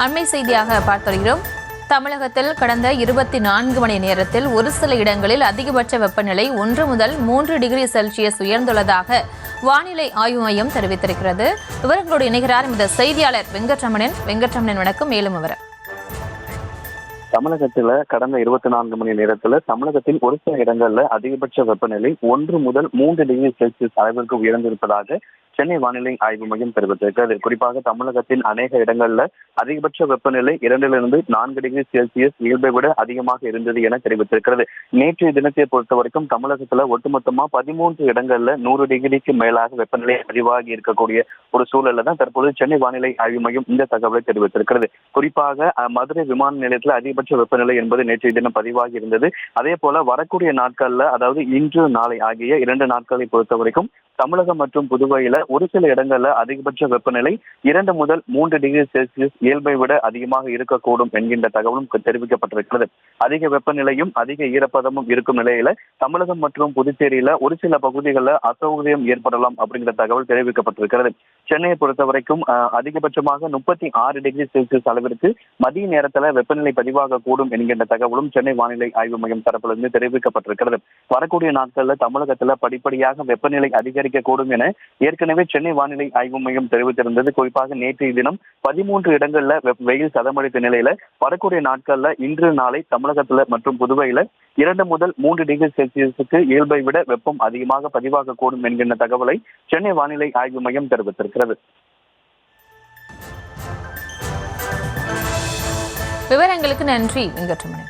அண்மை செய்தியாக பார்த்து வருகிறோம். தமிழகத்தில் கடந்த 24 மணி நேரத்தில் ஒரு சில இடங்களில் அதிகபட்ச வெப்பநிலை 1 முதல் 3 டிகிரி செல்சியஸ் உயர்ந்துள்ளதாக வானிலை ஆய்வு மையம் தெரிவித்திருக்கிறது. விவரங்களோடு இணைகிறார் இந்த செய்தியாளர் வெங்கட்ரமணன். வணக்கம். மேலும் விவரம். தமிழகத்துல கடந்த 24 மணி நேரத்துல தமிழகத்தில் ஒரு சில இடங்கள்ல அதிகபட்ச வெப்பநிலை 1 முதல் 3 டிகிரி செல்சியஸ் அளவிற்கு உயர்ந்திருப்பதாக சென்னை வானிலை ஆய்வு மையம் தெரிவித்திருக்கிறது. குறிப்பாக தமிழகத்தின் அநேக இடங்கள்ல அதிகபட்ச வெப்பநிலை 2லிருந்து 4 டிகிரி செல்சியஸ் இயல்பை விட அதிகமாக இருந்தது என தெரிவித்திருக்கிறது. நேற்றைய தினத்தை பொறுத்த வரைக்கும் தமிழகத்துல ஒட்டுமொத்தமா 13 இடங்கள்ல 100 டிகிரிக்கு மேலாக வெப்பநிலை பதிவாகி இருக்கக்கூடிய ஒரு சூழல்ல தான் தற்போது சென்னை வானிலை ஆய்வு மையம் இந்த தகவலை தெரிவித்திருக்கிறது. குறிப்பாக மதுரை விமான நிலையத்தில் அதிகபட்ச வெப்பநிலை என்பது நேற்றைய தினம் பதிவாகி இருந்தது. அதே போல வரக்கூடிய நாட்கள்ல, அதாவது இன்று நாளை ஆகிய 2 நாட்களை பொறுத்த வரைக்கும் தமிழகம் மற்றும் புதுவையில ஒரு சில இடங்கள்ல அதிகபட்ச வெப்பநிலை 2 முதல் 3 டிகிரி செல்சியஸ் இயல்பை விட அதிகமாக இருக்கக்கூடும் என்கின்ற தகவலும் தெரிவிக்கப்பட்டிருக்கிறது. அதிக வெப்பநிலையும் அதிக ஈரப்பதமும் இருக்கும் நிலையில தமிழகம் மற்றும் புதுச்சேரியில ஒரு சில பகுதிகளில் அசௌகரியம் ஏற்படலாம் அப்படிங்கிற தகவல் தெரிவிக்கப்பட்டிருக்கிறது. சென்னையை பொறுத்த வரைக்கும் அதிகபட்சமாக 36 டிகிரி செல்சியஸ் அளவிற்கு மதிய நேரத்துல வெப்பநிலை பதிவாக கூடும் என்கின்ற தகவலும் சென்னை வானிலை ஆய்வு மையம் தரப்பிலிருந்து தெரிவிக்கப்பட்டிருக்கிறது. வரக்கூடிய நாட்கள்ல தமிழகத்துல படிப்படியாக வெப்பநிலை அதிகரிக்கக்கூடும் என ஏற்கனவே சென்னை வானிலை ஆய்வு மையம் தெரிவித்திருந்தது. குறிப்பாக நேற்றைய தினம் 13 இடங்கள்ல வெயில் சதமடித்த நிலையில வரக்கூடிய நாட்கள்ல இன்று நாளை தமிழகத்துல மற்றும் புதுவையில 2 முதல் 3 டிகிரி செல்சியஸுக்கு இயல்பை விட வெப்பம் அதிகமாக பதிவாக கூடும் என்கின்ற தகவலை சென்னை வானிலை ஆய்வு மையம் தெரிவித்திருக்கிறது. விவரங்களுக்கு நன்றி வெங்கட்ரமணன்.